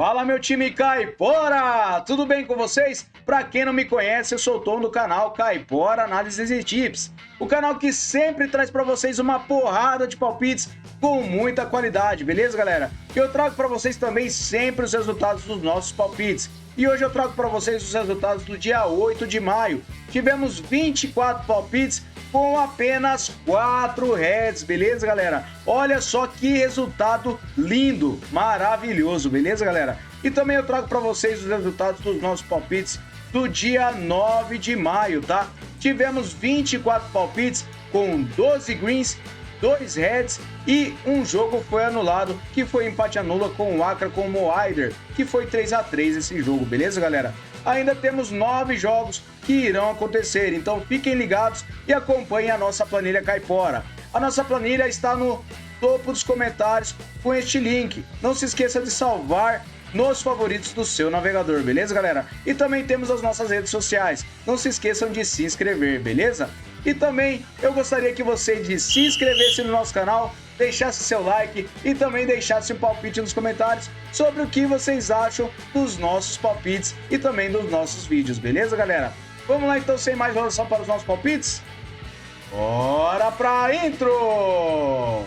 Fala, meu time Caipora! Tudo bem com vocês? Para quem não me conhece, eu sou o Tom do canal Caipora Análises e Tips, o canal que sempre traz para vocês uma porrada de palpites com muita qualidade, beleza, galera? E eu trago para vocês também sempre os resultados dos nossos palpites. E hoje eu trago para vocês os resultados do dia 8 de maio. Tivemos 24 palpites com apenas 4 heads, beleza, galera? Olha só que resultado lindo, maravilhoso, beleza, galera? E também eu trago para vocês os resultados dos nossos palpites do dia 9 de maio, tá? Tivemos 24 palpites com 12 greens, 2 heads e um jogo foi anulado, que foi empate anula com o Acra com o Moaider, que foi 3-3 esse jogo, beleza, galera? Ainda temos 9 jogos que irão acontecer, então fiquem ligados e acompanhem a nossa planilha Caipora. A nossa planilha está no topo dos comentários com este link. Não se esqueça de salvar nos favoritos do seu navegador, beleza, galera? E também temos as nossas redes sociais. Não se esqueçam de se inscrever, beleza? E também eu gostaria que você se inscrevesse no nosso canal, deixasse seu like e também deixasse um palpite nos comentários sobre o que vocês acham dos nossos palpites e também dos nossos vídeos, beleza, galera? Vamos lá então, sem mais enrolação para os nossos palpites? Bora pra intro!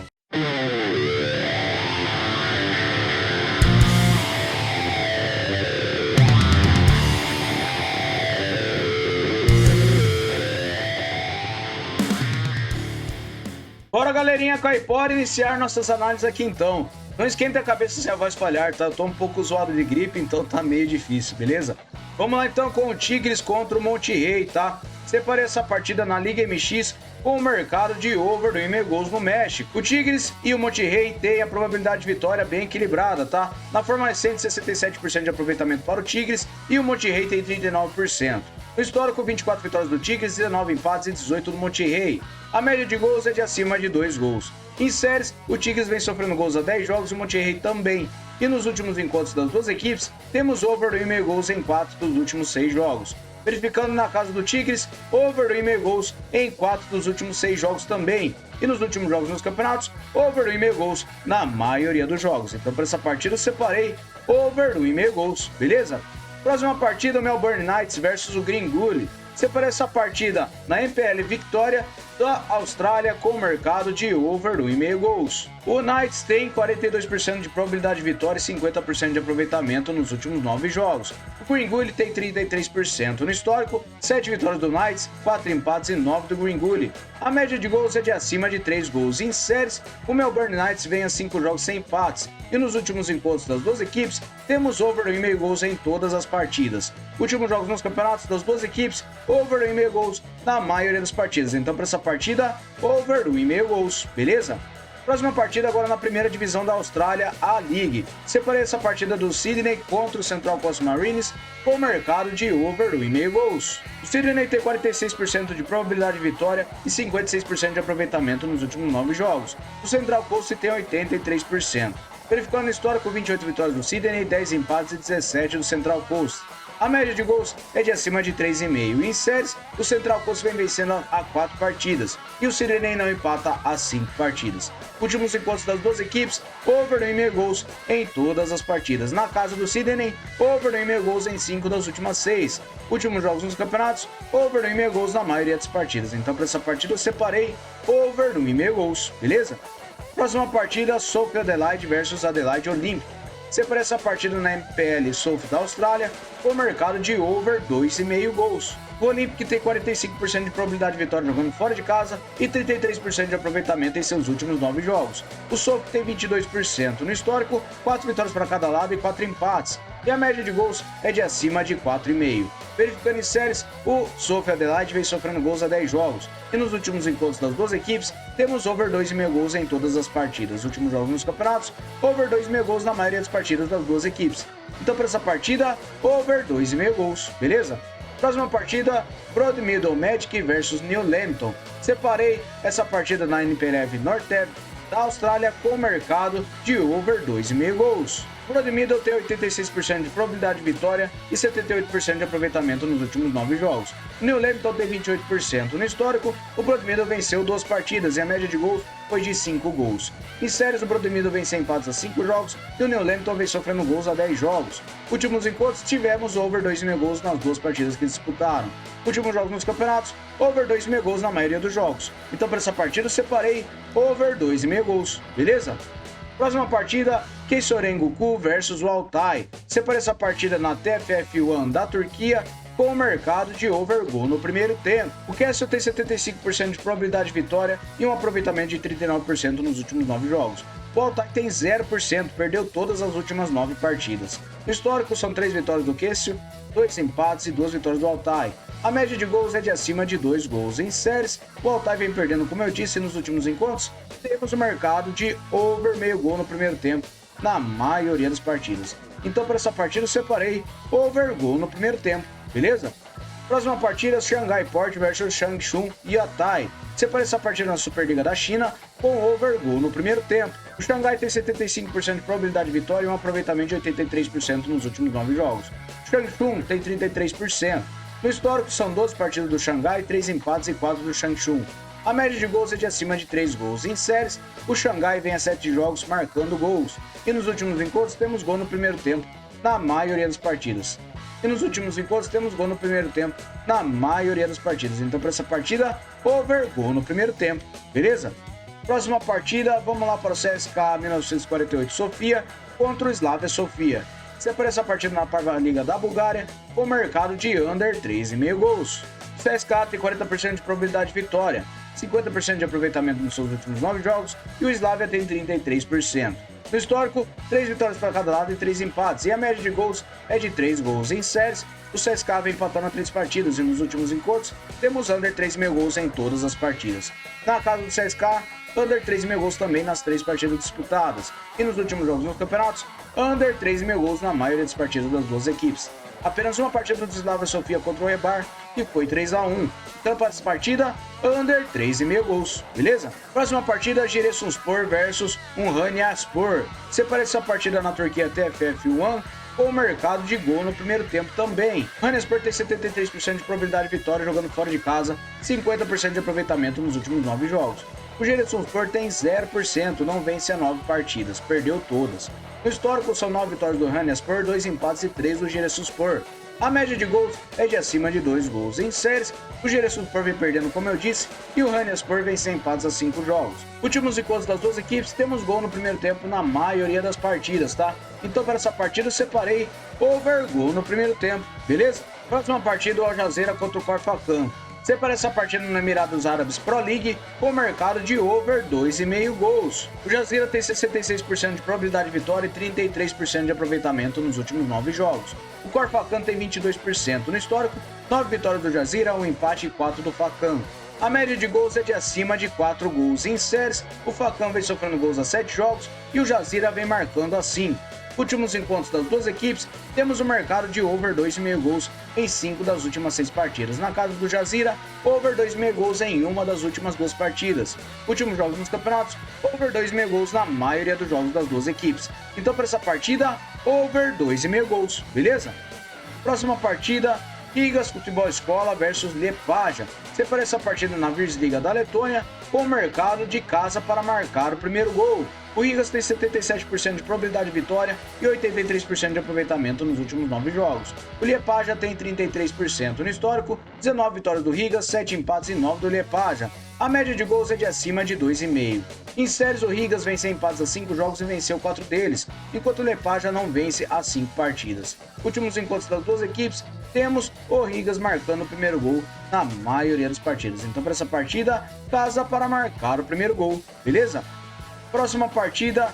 Bora, galerinha Caipora, iniciar nossas análises aqui então. Não esquenta a cabeça se a voz falhar, tá? Eu tô um pouco zoado de gripe, então tá meio difícil, beleza? Vamos lá então com o Tigres contra o Monterrey, tá? Separei essa partida na Liga MX com o mercado de over do 1,5 gols no México. O Tigres e o Monterrey têm a probabilidade de vitória bem equilibrada, tá? Na forma recente, 67% de aproveitamento para o Tigres e o Monterrey tem 39%. No histórico, 24 vitórias do Tigres, 19 empates e 18 do Monterrey. A média de gols é de acima de 2 gols. Em séries, o Tigres vem sofrendo gols há 10 jogos e o Monterrey também. E nos últimos encontros das duas equipes, temos over do 1,5 gols em 4 dos últimos 6 jogos. Verificando na casa do Tigres, over do 1,5 gols em 4 dos últimos 6 jogos também. E nos últimos jogos nos campeonatos, over do 1,5 gols na maioria dos jogos. Então, para essa partida, eu separei over do 1,5 gols, beleza? Próxima partida, o Melbourne Knights versus o Green Gully. Separei essa partida na MPL Vitória da Austrália com o mercado de over do 1,5 gols. O Knights tem 42% de probabilidade de vitória e 50% de aproveitamento nos últimos 9 jogos. O Green Gully tem 33%. No histórico, 7 vitórias do Knights, 4 empates e 9 do Green Gully. A média de gols é de acima de 3 gols. Em séries, o Melbourne Knights vem a 5 jogos sem empates. E nos últimos encontros das duas equipes, temos over do 1,5 gols em todas as partidas. Últimos jogos nos campeonatos das duas equipes, over do 1,5 gols na maioria das partidas. Então, para essa partida, over do 1,5 gols, beleza? Próxima partida agora na primeira divisão da Austrália, a League. Separei essa partida do Sydney contra o Central Coast Mariners com o mercado de over do 1,5 gols. O Sydney tem 46% de probabilidade de vitória e 56% de aproveitamento nos últimos 9 jogos. O Central Coast tem 83%. Verificando a história com 28 vitórias do Sydney, 10 empates e 17 do Central Coast. A média de gols é de acima de 3,5. Em séries, o Central Coast vem vencendo há 4 partidas e o Sydney não empata há 5 partidas. Últimos encontros das duas equipes, over do 1,5 gols em todas as partidas. Na casa do Sydney, over do 1,5 gols em 5 das últimas 6. Últimos jogos nos campeonatos, over do 1,5 gols na maioria das partidas. Então, para essa partida, eu separei over do 1,5 gols, beleza? Próxima partida, South Adelaide versus Adelaide Olympic. Separei essa partida na MPL South da Austrália com o mercado de over 2,5 gols. O Olympic tem 45% de probabilidade de vitória jogando fora de casa e 33% de aproveitamento em seus últimos 9 jogos. O South tem 22%. No histórico, 4 vitórias para cada lado e 4 empates. E a média de gols é de acima de 4,5. Verificando em séries, o South Adelaide vem sofrendo gols há 10 jogos. E nos últimos encontros das duas equipes, temos over 2,5 gols em todas as partidas. Últimos jogos nos campeonatos, over 2,5 gols na maioria das partidas das duas equipes. Então, para essa partida, over 2,5 gols, beleza? Próxima partida, Broad Meadow Magic versus New Lambton. Separei essa partida na NPLF North da Austrália com o mercado de over 2,5 gols. O Blood Middle tem 86% de probabilidade de vitória e 78% de aproveitamento nos últimos 9 jogos. O New Lambton tem 28%. No histórico, o Blood Middle venceu 2 partidas e a média de gols foi de 5 gols. Em séries, o Blood Middle vence empates a 5 jogos e o New Lambton vem sofrendo gols a 10 jogos. Últimos encontros, tivemos over 2,5 gols nas 2 partidas que disputaram. Últimos jogos nos campeonatos, over 2,5 gols na maioria dos jogos. Então, para essa partida, eu separei over 2,5 gols, beleza? Próxima partida, Keisorengoku versus o Altai. Separei essa partida na TFF1 da Turquia com o mercado de over goal no primeiro tempo. O Kessel tem 75% de probabilidade de vitória e um aproveitamento de 39% nos últimos 9 jogos. O Altai tem 0%, perdeu todas as últimas 9 partidas. No histórico, são 3 vitórias do Kessel, 2 empates e 2 vitórias do Altai. A média de gols é de acima de 2 gols. Em séries, o Altai vem perdendo, como eu disse, nos últimos encontros. Temos o mercado de over meio gol no primeiro tempo, na maioria das partidas. Então, para essa partida, eu separei over gol no primeiro tempo, beleza? Próxima partida, Shanghai Port versus Changchun Yatai. Separei essa partida na Superliga da China com over gol no primeiro tempo. O Xangai tem 75% de probabilidade de vitória e um aproveitamento de 83% nos últimos 9 jogos. O Changchun tem 33%. No histórico, são 12 partidas do Xangai, 3 empates e 4 do Changchun. A média de gols é de acima de 3 gols. Em séries, o Xangai vem a 7 jogos marcando gols. E nos últimos encontros, temos gol no primeiro tempo, na maioria das partidas. Então, para essa partida, over gol no primeiro tempo, beleza? Próxima partida, vamos lá para o CSKA 1948 Sofia contra o Slavia Sofia. Separei essa partida na Parva Liga da Bulgária com mercado de under 3,5 gols. O CSKA tem 40% de probabilidade de vitória, 50% de aproveitamento nos seus últimos 9 jogos e o Slavia tem 33%. No histórico, 3 vitórias para cada lado e 3 empates, e a média de gols é de 3 gols. Em séries, o CSKA vem empatando a 3 partidas e nos últimos encontros temos under 3,5 gols em todas as partidas. Na casa do CSKA, under 3,5 gols também nas 3 partidas disputadas, e nos últimos jogos nos campeonatos, under 3,5 gols na maioria das partidas das duas equipes. Apenas uma partida do Slavia Sofia contra o Rebar, que foi 3-1. Então, para essa partida, under 3,5 gols, beleza? Próxima partida, Giresunspor versus Umranyaspor. Separei essa partida na Turquia TFF1 com o mercado de gol no primeiro tempo também. O Umranyaspor tem 73% de probabilidade de vitória jogando fora de casa, 50% de aproveitamento nos últimos 9 jogos. O Giresunspor tem 0%, não vence a 9 partidas, perdeu todas. No histórico, são 9 vitórias do Umranyaspor, 2 empates e 3 do Giresunspor. A média de gols é de acima de 2 gols. Em séries, o Giresunspor vem perdendo, como eu disse, e o Umranyaspor vem sem empates a 5 jogos. Últimos encontros das duas equipes, temos gol no primeiro tempo na maioria das partidas, tá? Então, para essa partida, eu separei over gol no primeiro tempo, beleza? Próxima partida, o Al Jazeera contra o Korfakan. Separei essa partida no Emirados Árabes Pro League com mercado de over 2,5 gols. O Jazeera tem 66% de probabilidade de vitória e 33% de aproveitamento nos últimos 9 jogos. O Korfakan tem 22%. No histórico, 9 vitórias do Jazeera, 1 empate e 4 do Fakan. A média de gols é de acima de 4 gols. Em séries, o Fakan vem sofrendo gols a 7 jogos e o Jazeera vem marcando a 5. Últimos encontros das duas equipes, temos o mercado de over 2,5 gols em 5 das últimas 6 partidas. Na casa do Jazeera, over 2,5 gols em uma das últimas 2 partidas. Últimos jogos nos campeonatos, over 2,5 gols na maioria dos jogos das duas equipes. Então, para essa partida, over 2,5 gols, beleza? Próxima partida, Rigas Futebol Escola versus Liepaja. Separei essa partida na Virslīga da Letônia com o mercado de casa para marcar o primeiro gol. O Rigas tem 77% de probabilidade de vitória e 83% de aproveitamento nos últimos 9 jogos. O Liepaja tem 33%. No histórico, 19 vitórias do Rigas, 7 empates e 9 do Liepaja. A média de gols é de acima de 2,5. Em séries, o Rigas vence empates a 5 jogos e venceu 4 deles, enquanto o Liepaja não vence a 5 partidas. Últimos encontros das duas equipes, temos o Rigas marcando o primeiro gol na maioria das partidas. Então, para essa partida, casa para marcar o primeiro gol, beleza? Próxima partida,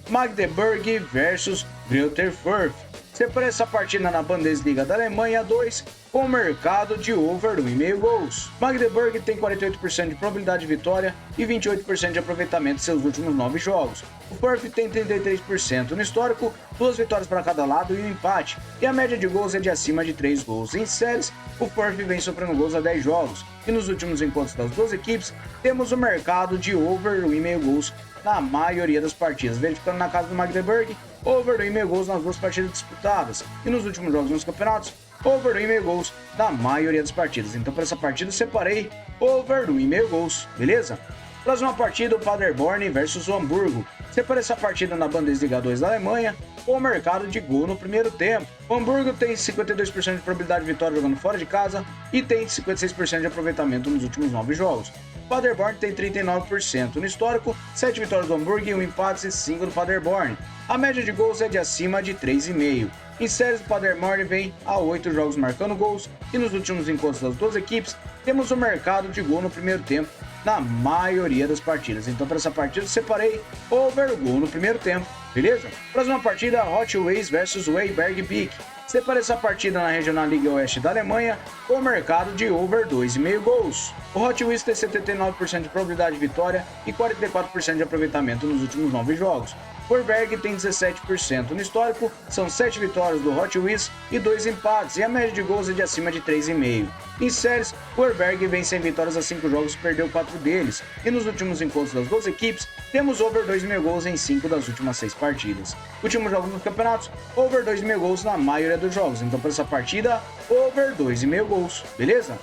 Magdeburg versus Greuther Fürth. Separei essa partida na Bundesliga da Alemanha 2 com mercado de over 1,5 gols. Magdeburg tem 48% de probabilidade de vitória e 28% de aproveitamento em seus últimos 9 jogos. O Fürth tem 33%. No histórico, 2 vitórias para cada lado e um empate, e a média de gols é de acima de 3 gols. Em séries, o Fürth vem sofrendo gols a 10 jogos, e nos últimos encontros das duas equipes, temos o mercado de over 1,5 gols na maioria das partidas. Verificando na casa do Magdeburg, over 2,5 gols nas duas partidas disputadas. E nos últimos jogos nos campeonatos, over 2,5 gols na maioria das partidas. Então para essa partida eu separei over 2,5 gols, beleza? Próxima partida, o Paderborn versus o Hamburgo. Separei essa partida na Bundesliga 2 da Alemanha, com o mercado de gol no primeiro tempo. O Hamburgo tem 52% de probabilidade de vitória jogando fora de casa e tem 56% de aproveitamento nos últimos 9 jogos. O Paderborn tem 39%. No histórico, 7 vitórias do Hamburgo e 1 empate e 5 do Paderborn. A média de gols é de acima de 3,5. Em séries, o Paderborn vem a 8 jogos marcando gols e nos últimos encontros das duas equipes, temos o mercado de gol no primeiro tempo na maioria das partidas. Então para essa partida eu separei over gol no primeiro tempo, beleza? Próxima partida, Hot Wheels versus Weiberg Beek. Separei essa partida na Regional Liga Oeste da Alemanha com o mercado de over 2,5 gols. O Hot Wheels tem 79% de probabilidade de vitória e 44% de aproveitamento nos últimos 9 jogos. O Weiberg tem 17%. No histórico, são 7 vitórias do Hot Wheels e 2 empates, e a média de gols é de acima de 3,5. Em séries, o Weiberg vem sem vitórias a 5 jogos e perdeu 4 deles. E nos últimos encontros das duas equipes, temos over 2,5 gols em 5 das últimas 6 partidas. Últimos jogos nos campeonatos, over 2,5 gols na maioria dos jogos. Então para essa partida, over 2,5 gols, beleza?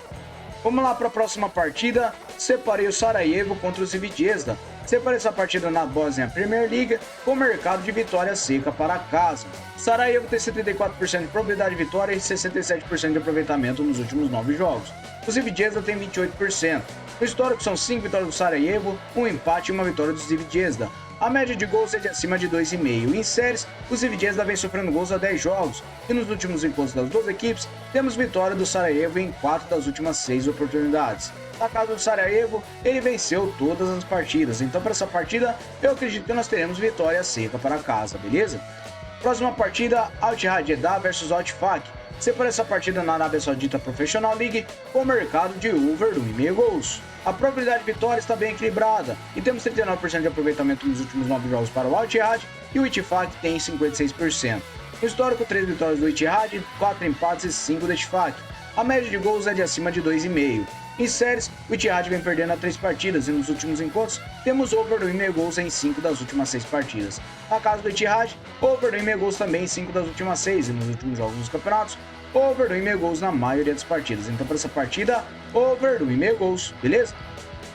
Vamos lá para a próxima partida. Separei o Sarajevo contra o Zvezda. Separei essa partida na Bósnia Premier League com mercado de vitória seca para casa. Sarajevo tem 74% de probabilidade de vitória e 67% de aproveitamento nos últimos 9 jogos. O Zvezda tem 28%. No histórico são 5 vitórias do Sarajevo, 1 empate e 1 vitória do Zvezda. A média de gols é de acima de 2,5. Em séries, o Zvezda vem sofrendo gols há 10 jogos. E nos últimos encontros das duas equipes, temos vitória do Sarajevo em 4 das últimas 6 oportunidades. Na casa do Sarajevo, ele venceu todas as partidas. Então para essa partida, eu acredito que nós teremos vitória seca para casa, beleza? Próxima partida, Al-Ittihad Jeddah versus Al-Ittifaq. Separei essa partida na Arábia Saudita Professional League com o mercado de over 1,5 gols. A probabilidade de vitória está bem equilibrada e temos 39% de aproveitamento nos últimos 9 jogos para o Al-Ittihad e o Ittifaq tem 56%. No histórico, 3 vitórias do Itihad, 4 empates e 5 do Ittifaq. A média de gols é de acima de 2,5. Em séries, o Itihad vem perdendo a 3 partidas e nos últimos encontros temos over 2,5 gols em 5 das últimas 6 partidas. Na casa do Itihad, over 2,5 gols também em 5 das últimas 6 e nos últimos jogos dos campeonatos, over 2,5 gols na maioria das partidas. Então para essa partida, over 2,5 gols, beleza?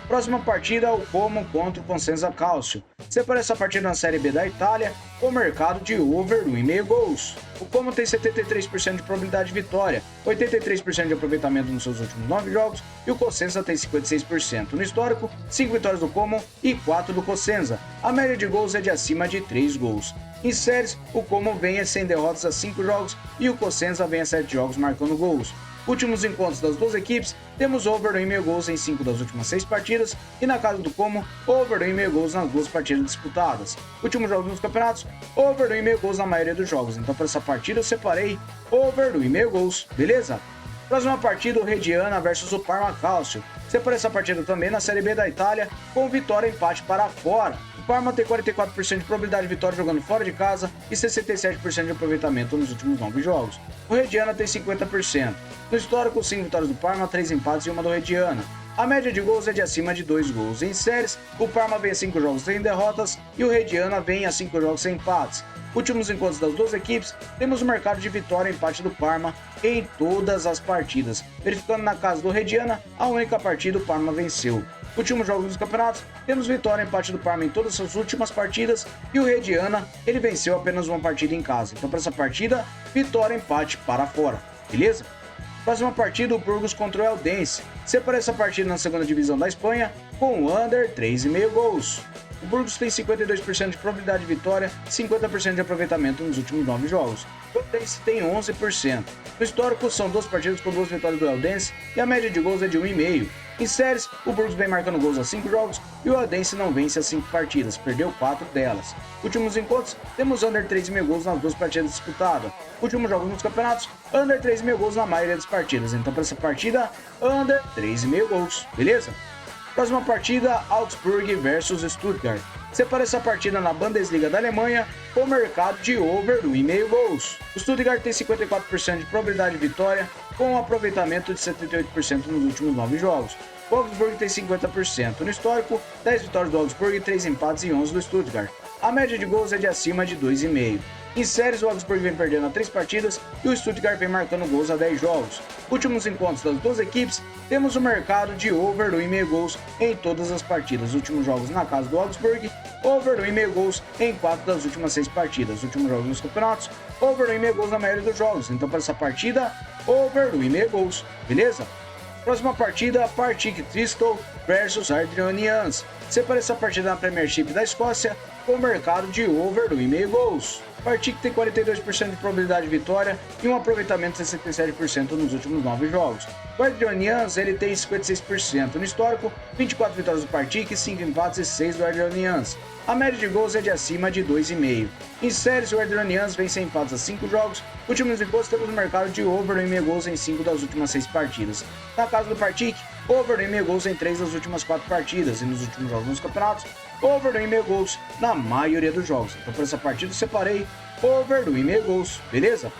Próxima partida, o Como contra o Cosenza Calcio. Separei essa partida na Série B da Itália com o mercado de over 1,5 gols. O Como tem 73% de probabilidade de vitória, 83% de aproveitamento nos seus últimos 9 jogos e o Cosenza tem 56%. No histórico, 5 vitórias do Como e 4 do Cosenza. A média de gols é de acima de 3 gols. Em séries, o Como vem sem derrotas a 5 jogos e o Cosenza vem a 7 jogos marcando gols. Últimos encontros das duas equipes, temos over 2,5 gols em 5 das últimas 6 partidas e na casa do Como, over 2,5 gols nas duas partidas disputadas. Últimos jogos nos campeonatos, over 2,5 gols na maioria dos jogos. Então para essa partida eu separei over 2,5 gols, beleza? Próxima partida, o Reggiana versus o Parma Calcio. Separei essa partida também na Série B da Itália com vitória e empate para fora. O Parma tem 44% de probabilidade de vitória jogando fora de casa e 67% de aproveitamento nos últimos 9 jogos. O Reggiana tem 50%. No histórico, 5 vitórias do Parma, 3 empates e 1 do Reggiana. A média de gols é de acima de 2 gols. Em séries, o Parma vem a 5 jogos sem derrotas e o Reggiana vem a 5 jogos sem empates. Últimos encontros das duas equipes, temos o mercado de vitória e empate do Parma em todas as partidas. Verificando na casa do Reggiana, a única partida o Parma venceu. Últimos jogos dos campeonatos, temos vitória e empate do Parma em todas as últimas partidas e o Reggiana, ele venceu apenas uma partida em casa. Então para essa partida, vitória e empate para fora, beleza? Próxima partida, o Burgos contra o Eldense. Separei essa partida na segunda divisão da Espanha com o under 3,5 gols. O Burgos tem 52% de probabilidade de vitória e 50% de aproveitamento nos últimos 9 jogos. O Eldense tem 11%. No histórico, são 2 partidas com 2 vitórias do Eldense e a média de gols é de 1,5. Em séries, o Burgos vem marcando gols a 5 jogos e o Eldense não vence as 5 partidas, perdeu 4 delas. Últimos encontros, temos under 3,5 gols nas 2 partidas disputadas. Últimos jogos nos campeonatos, under 3,5 gols na maioria das partidas. Então para essa partida, under 3,5 gols, beleza? Próxima partida, Augsburg versus Stuttgart. Separei essa partida na Bundesliga da Alemanha com o mercado de over 1,5 gols. O Stuttgart tem 54% de probabilidade de vitória com um aproveitamento de 78% nos últimos 9 jogos. O Augsburg tem 50%. No histórico, 10 vitórias do Augsburg, 3 empates e 11 do Stuttgart. A média de gols é de acima de 2,5. Em séries, o Augsburg vem perdendo a 3 partidas e o Stuttgart vem marcando gols a 10 jogos. Últimos encontros das duas equipes, temos o mercado de over 1,5 gols em todas as partidas. Últimos jogos na casa do Augsburg, over 1,5 gols em 4 das últimas 6 partidas. Últimos jogos nos campeonatos, over 1,5 gols na maioria dos jogos. Então, para essa partida, over 1,5 gols, beleza? Próxima partida, Partick Thistle versus Ardronians. Separa essa partida na Premiership da Escócia com o mercado de over 1,5 gols. Partick tem 42% de probabilidade de vitória e um aproveitamento de 67% nos últimos 9 jogos. O Ardronians ele tem 56% no histórico, 24 vitórias do Partick, 5 empates e 6 do Ardronians. A média de gols é de acima de 2,5. Em séries, o Ardronians vem sem empates a 5 jogos. Últimos encontros temos no mercado de over 1,5 gols em 5 das últimas 6 partidas. Na casa do Partick, over 1,5 gols em 3 das últimas 4 partidas. E nos últimos jogos nos campeonatos, over 1,5 gols na maioria dos jogos. Então, por essa partida, eu separei over 1,5 gols, beleza?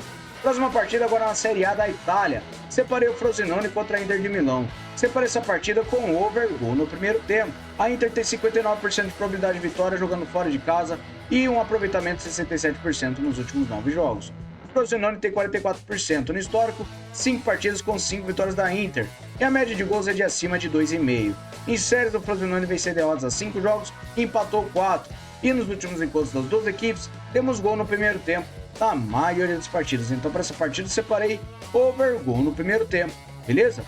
Próxima partida agora na Série A da Itália. Separei o Frosinone contra a Inter de Milão. Separei essa partida com over gol no primeiro tempo. A Inter tem 59% de probabilidade de vitória jogando fora de casa e um aproveitamento de 67% nos últimos 9 jogos. O Frosinone tem 44% no histórico, 5 partidas com 5 vitórias da Inter, e a média de gols é de acima de 2,5. Em séries, o Frosinone venceu derrotas a 5 jogos e empatou 4. E nos últimos encontros das duas equipes, temos gol no primeiro tempo na maioria das partidas. Então, para essa partida, eu separei over gol no primeiro tempo, beleza?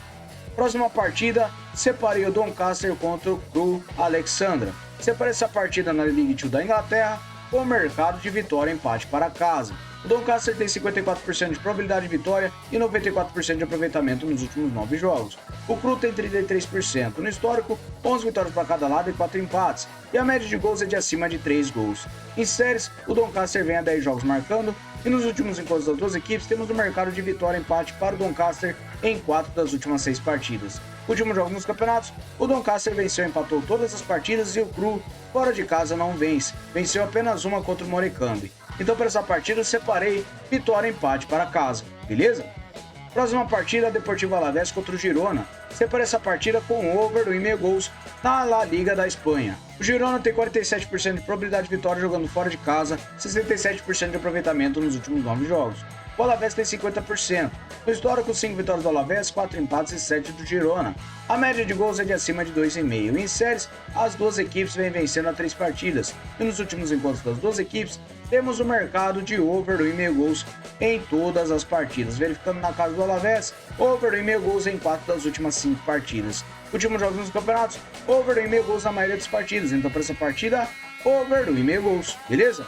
Próxima partida, separei o Doncaster contra o Crewe Alexandra. Separei essa partida na League 2 da Inglaterra com o mercado de vitória e empate para casa. O Doncaster tem 54% de probabilidade de vitória e 94% de aproveitamento nos últimos 9 jogos. O Crewe tem 33% no histórico, 11 vitórias para cada lado e 4 empates, e a média de gols é de acima de 3 gols. Em séries, o Doncaster vem a 10 jogos marcando, e nos últimos encontros das duas equipes temos o mercado de vitória e empate para o Doncaster em 4 das últimas 6 partidas. Últimos jogos nos campeonatos, o Doncaster venceu e empatou todas as partidas e o Crewe, fora de casa, não vence. Venceu apenas uma contra o Morecambe. Então, para essa partida, eu separei vitória e empate para casa, beleza? Próxima partida, Deportivo Alavés contra o Girona. Separei essa partida com over 1,5 gols na La Liga da Espanha. O Girona tem 47% de probabilidade de vitória jogando fora de casa, 67% de aproveitamento nos últimos 9 jogos. O Alavés tem 50%. No histórico, 5 vitórias do Alavés, 4 empates e 7 do Girona. A média de gols é de acima de 2,5. Em séries, as duas equipes vêm vencendo a 3 partidas. E nos últimos encontros das duas equipes, temos o mercado de over 1,5 gols em todas as partidas. Verificando na casa do Alavés, over 1,5 gols em 4 das últimas 5 partidas. Últimos jogos nos campeonatos, over 1,5 gols na maioria das partidas. Então, para essa partida, over 1,5 gols, beleza?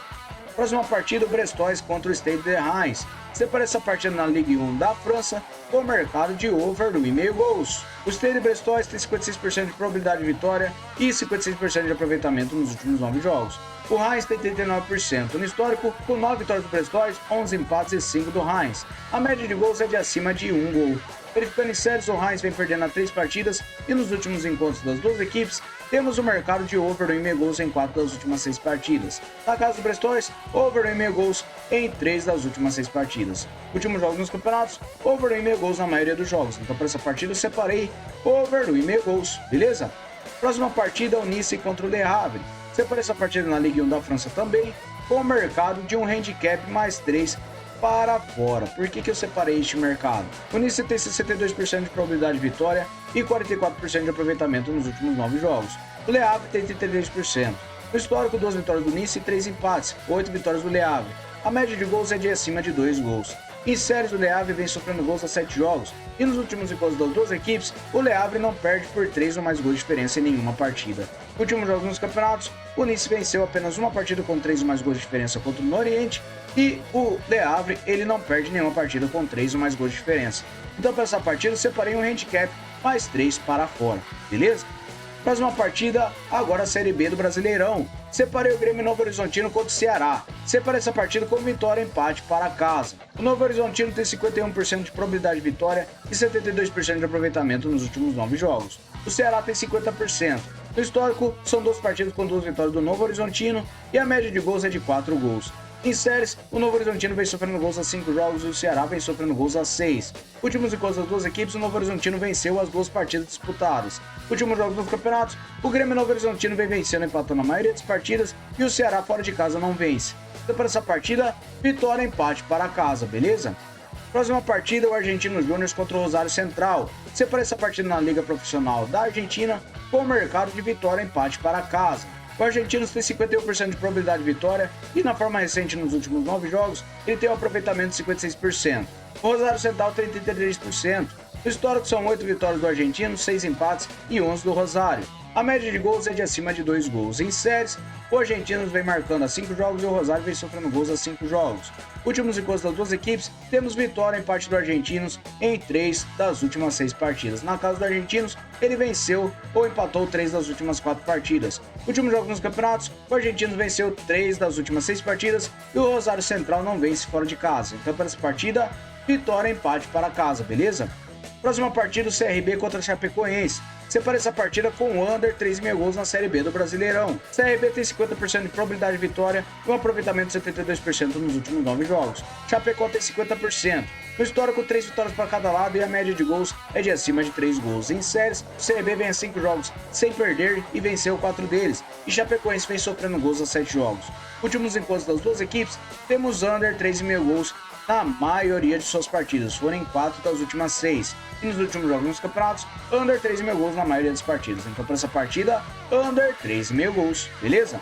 Próxima partida, o Brestois contra o Stade de Reims. Separei essa partida na Ligue 1 da França com o mercado de over 1,5 gols. O Stade de Brestois tem 56% de probabilidade de vitória e 56% de aproveitamento nos últimos 9 jogos. O Reims tem 39% no histórico, com 9 vitórias do Brestois, 11 empates e 5 do Reims. A média de gols é de acima de 1 gol. Verificando em séries, o Reims vem perdendo a 3 partidas e nos últimos encontros das duas equipes, temos o mercado de over 1,5 gols em 4 das últimas 6 partidas. Na casa do Brestois, over 1,5 gols em 3 das últimas 6 partidas. Últimos jogos nos campeonatos, over 1,5 gols na maioria dos jogos. Então, para essa partida, eu separei over 1,5 gols, beleza? Próxima partida, o Nice contra o Le Havre. Separei essa partida na Ligue 1 da França também, com o mercado de um handicap mais 3 para fora. Por que eu separei este mercado? O Nice tem 62% de probabilidade de vitória e 44% de aproveitamento nos últimos 9 jogos. O Le Havre tem 33%. No histórico, 2 vitórias do Nice e 3 empates, 8 vitórias do Le Havre. A média de gols é de acima de 2 gols. Em séries, o Le Havre vem sofrendo gols a 7 jogos, e nos últimos encontros das duas equipes, o Le Havre não perde por 3 ou mais gols de diferença em nenhuma partida. Últimos jogos nos campeonatos, o Nice venceu apenas uma partida com 3 ou mais gols de diferença contra o Lorient, e o Le Havre ele não perde nenhuma partida com 3 ou mais gols de diferença. Então, para essa partida, eu separei um handicap mais 3 para fora, beleza? Próxima partida, agora a Série B do Brasileirão. Separei o Grêmio Novo Horizontino contra o Ceará. Separei essa partida com vitória e empate para casa. O Novo Horizontino tem 51% de probabilidade de vitória e 72% de aproveitamento nos últimos 9 jogos. O Ceará tem 50%. No histórico, são 2 partidas com 2 vitórias do Novo Horizontino e a média de gols é de 4 gols. Em séries, o Novo Horizontino vem sofrendo gols a 5 jogos e o Ceará vem sofrendo gols a 6. Últimos encontros das duas equipes, o Novo Horizontino venceu as 2 partidas disputadas. Últimos jogos dos campeonatos, o Grêmio Novo Horizontino vem vencendo, empatando a maioria das partidas e o Ceará fora de casa não vence. Então, para essa partida, vitória, empate para casa, beleza? Próxima partida, o Argentino Júnior contra o Rosário Central. Separa essa partida na Liga Profissional da Argentina com o mercado de vitória, empate para casa. O Argentinos tem 51% de probabilidade de vitória e na forma recente nos últimos 9 jogos ele tem um aproveitamento de 56%. O Rosário Central tem 33%. No histórico são 8 vitórias do Argentino, 6 empates e 11 do Rosário. A média de gols é de acima de 2 gols. Em séries, o Argentinos vem marcando a 5 jogos e o Rosário vem sofrendo gols a 5 jogos. Últimos encontros das duas equipes, temos vitória e empate do Argentinos em 3 das últimas 6 partidas. Na casa do Argentinos, ele venceu ou empatou 3 das últimas 4 partidas. Últimos jogos nos campeonatos, o Argentinos venceu 3 das últimas 6 partidas e o Rosário Central não vence fora de casa. Então, para essa partida, vitória e empate para casa, beleza? Próxima partida, o CRB contra a Chapecoense. Separa essa partida com o under 3,5 gols na Série B do Brasileirão. CRB tem 50% de probabilidade de vitória e um aproveitamento de 72% nos últimos 9 jogos. Chapecó tem 50%. No histórico, 3 vitórias para cada lado e a média de gols é de acima de 3 gols. Em séries, o CRB vem a 5 jogos sem perder e venceu 4 deles. E Chapecoense vem sofrendo gols a 7 jogos. Últimos encontros das duas equipes, temos under 3,5 gols na maioria de suas partidas, foram em 4 das últimas 6. E nos últimos jogos nos campeonatos, under 3,5 gols na maioria das partidas. Então, para essa partida, under 3,5 gols, beleza?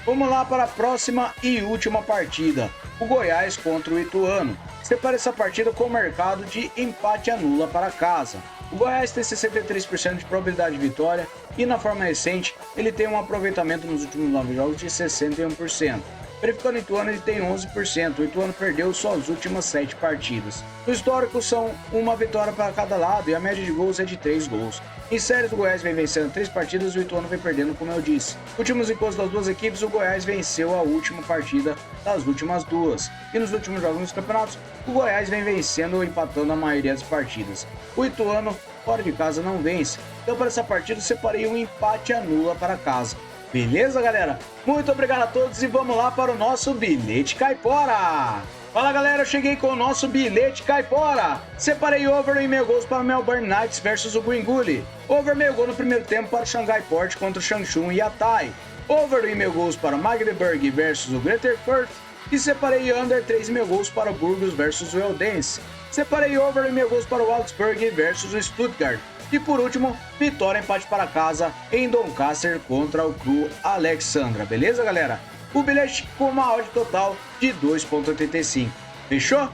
Vamos lá para a próxima e última partida, o Goiás contra o Ituano. Separa essa partida com o mercado de empate anula para casa. O Goiás tem 63% de probabilidade de vitória e na forma recente ele tem um aproveitamento nos últimos 9 jogos de 61%. Verificando o Ituano, ele tem 11%. O Ituano perdeu suas últimas 7 partidas. No histórico, são uma vitória para cada lado e a média de gols é de 3 gols. Em séries, o Goiás vem vencendo 3 partidas e o Ituano vem perdendo, como eu disse. Últimos encontros das duas equipes, o Goiás venceu a última partida das últimas 2. E nos últimos jogos nos campeonatos, o Goiás vem vencendo ou empatando a maioria das partidas. O Ituano, fora de casa, não vence. Então, para essa partida, eu separei um empate anula para casa. Beleza, galera? Muito obrigado a todos e vamos lá para o nosso bilhete caipora. Fala, galera, eu cheguei com o nosso bilhete caipora. Separei over e meio gols para o Melbourne Knights versus o Guinguli. Over meio gol no primeiro tempo para o Xangai Port contra o Changchun e Atai. Over e meio gols para o Magdeburg versus o Greater Perth. E separei under 3,5 gols para o Burgos versus o Eldense. Separei over e meio gols para o Augsburg versus o Stuttgart. E por último, vitória empate para casa em Doncaster contra o Crew Alexandra. Beleza, galera? O bilhete com uma odd total de 2,85. Fechou?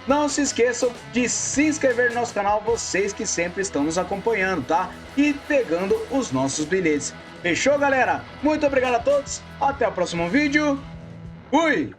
Não se esqueçam de se inscrever no nosso canal, vocês que sempre estão nos acompanhando, tá? E pegando os nossos bilhetes. Fechou, galera? Muito obrigado a todos. Até o próximo vídeo. Fui!